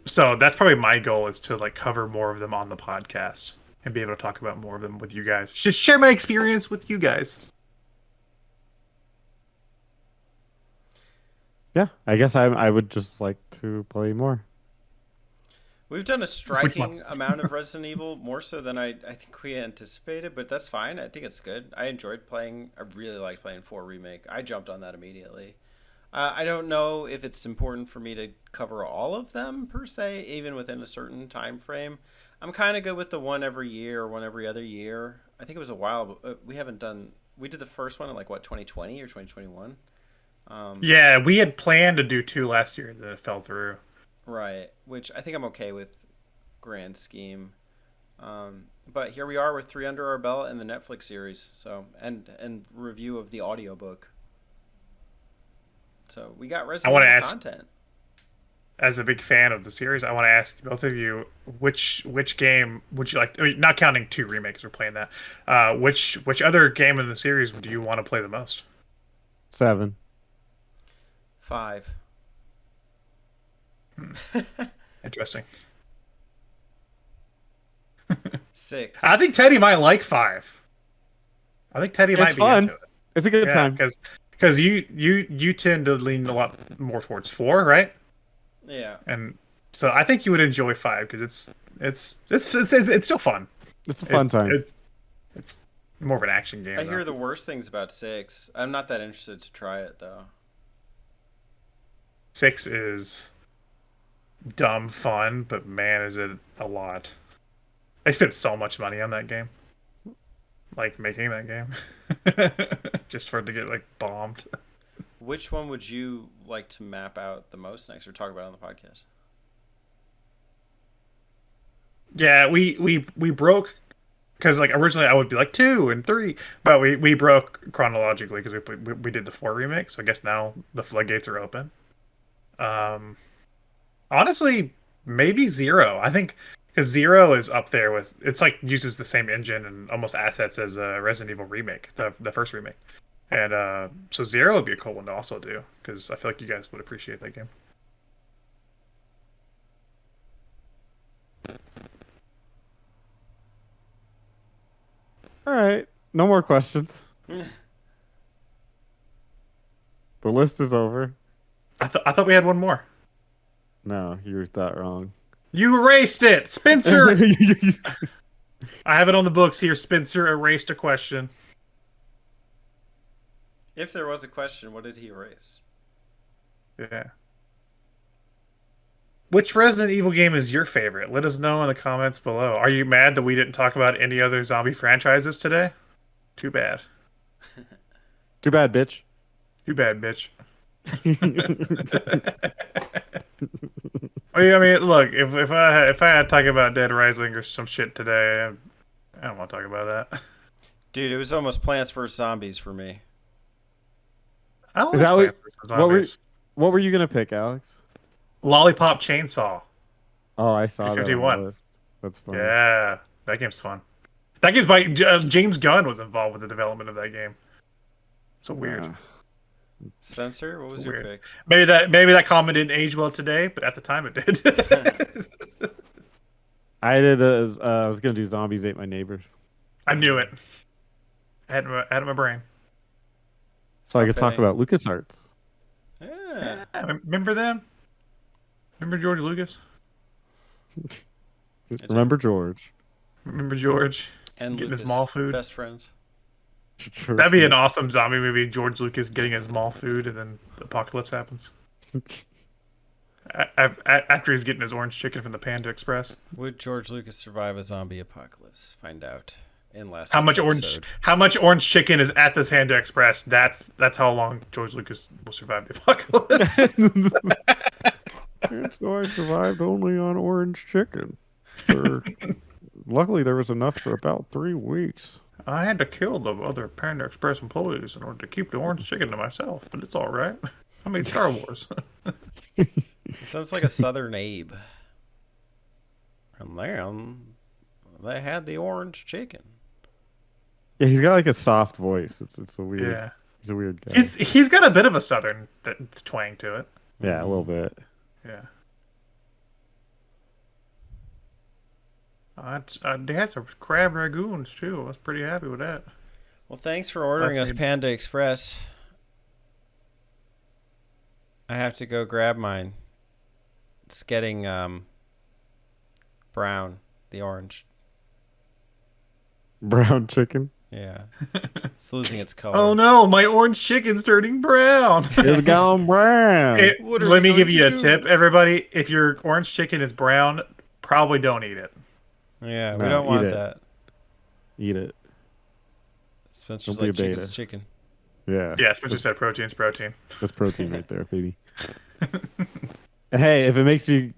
So that's probably my goal, is to like cover more of them on the podcast and be able to talk about more of them with you guys. Just share my experience with you guys. Yeah, I guess I would just like to play more. We've done a striking amount of Resident Evil, more so than I think we anticipated, but that's fine. I think it's good. I enjoyed playing. I really liked playing 4 Remake. I jumped on that immediately. I don't know if it's important for me to cover all of them, per se, even within a certain time frame. I'm kind of good with the one every year or one every other year. I think it was a while, but we haven't done... We did the first one in, 2020 or 2021? Yeah, we had planned to do 2 last year that fell through. Right, which I think I'm okay with, grand scheme. But here we are with 3 under our belt and the Netflix series, so and review of the audiobook. So we got Resident Evil content. As a big fan of the series, I want to ask both of you, which game would you like? I mean, not counting 2 remakes, we're playing that. Which other game in the series do you want to play the most? 7. 5. Interesting. 6. I think Teddy might like 5. I think Teddy might It's be fun. into it. It's a good time. Because you tend to lean a lot more towards 4, right? Yeah. And so I think you would enjoy 5 because it's still fun. It's a fun time. It's more of an action game. I hear the worst things about 6. I'm not that interested to try it though. 6 is dumb fun, but man, is it a lot. I spent so much money on that game. Like, making that game. Just for it to get, like, bombed. Which one would you like to map out the most next or talk about on the podcast? Yeah, we broke... Because, like, originally I would be like 2 and 3, but we broke chronologically because we did the 4 remake, so I guess now the floodgates are open. Honestly, maybe 0. I think because 0 is up there with... It's, like, uses the same engine and almost assets as Resident Evil Remake, the first remake. And so 0 would be a cool one to also do, because I feel like you guys would appreciate that game. All right. No more questions. The list is over. I thought we had one more. No, you were that wrong. You erased it! Spencer! I have it on the books here. Spencer erased a question. If there was a question, what did he erase? Yeah. Which Resident Evil game is your favorite? Let us know in the comments below. Are you mad that we didn't talk about any other zombie franchises today? Too bad. Too bad, bitch. Too bad, bitch. I mean, look, if I had to talk about Dead Rising or some shit today, I don't want to talk about that. Dude, it was almost Plants vs. Zombies for me. I don't Is like that what- Plants vs. Zombies. What were you gonna pick, Alex? Lollipop Chainsaw. Oh, I saw that on 51. the list. That's funny. Yeah, that game's fun. That game's by James Gunn was involved with the development of that game. So weird. Yeah. Spencer, what was your Weird. pick? Maybe that comment didn't age well today, but at the time it did. I did. I was gonna do Zombies Ate My Neighbors, I knew it. I had it in my brain. so I could talk Okay. about LucasArts. Yeah. Remember them? Remember George Lucas? Remember George? Remember George? And Getting his Lucas, mall food. best friends. That'd be an awesome zombie movie. George Lucas getting his mall food, and then the apocalypse happens. After he's getting his orange chicken from the Panda Express. Would George Lucas survive a zombie apocalypse? Find out in last How much episode. orange chicken is at this Panda Express? That's how long George Lucas will survive the apocalypse. So I survived only on orange chicken. Luckily, there was enough for about 3 weeks. I had to kill the other Panda Express employees in order to keep the orange chicken to myself, but it's all right. I made Star Wars. It sounds like a Southern Abe. And then they had the orange chicken. Yeah, he's got like a soft voice. It's a weird. Yeah, He's a weird guy. he's got a bit of a Southern twang to it. Yeah, a little bit. Yeah. They had some crab ragoons too. I was pretty happy with that. Well, thanks for ordering us That's Panda Express. I have to go grab mine. It's getting brown, the orange. Brown chicken. Yeah. It's losing its color. Oh no, my orange chicken's turning brown. It's gone brown. What are Let we me give going you a to do? tip, everybody. If your orange chicken is brown, probably don't eat it. Yeah, No, we don't eat want it. that. Eat it. Spencer's Don't be like a chicken's beta. chicken. Yeah. Yeah, Spencer said protein's protein. That's protein right there, baby. And hey, if it makes you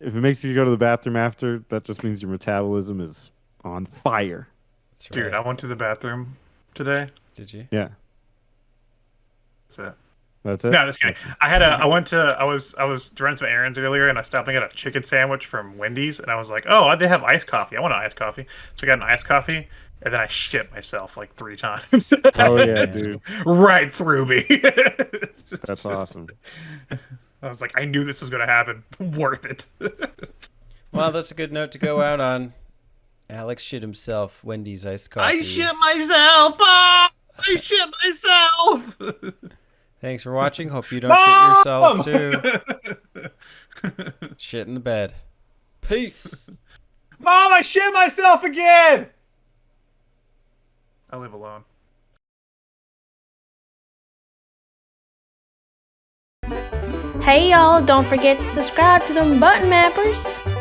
go to the bathroom after, that just means your metabolism is on fire. That's Dude, right. I went to the bathroom today. Did you? Yeah. That's it. That's it. No, just kidding. I was running some errands earlier, and I stopped and got a chicken sandwich from Wendy's, and I was like, oh, they have iced coffee. I want an iced coffee. So I got an iced coffee, and then I shit myself like 3 times. Oh yeah, dude. Right through me. That's awesome. I was like, I knew this was going to happen. Worth it. Well, that's a good note to go out on. Alex shit himself. Wendy's iced coffee. I shit myself. Ah! I shit myself. Thanks for watching. Hope you don't Mom! shit yourselves too. Shit in the bed. Peace. Mom, I shit myself again. I live alone. Hey y'all, don't forget to subscribe to them Button Mappers.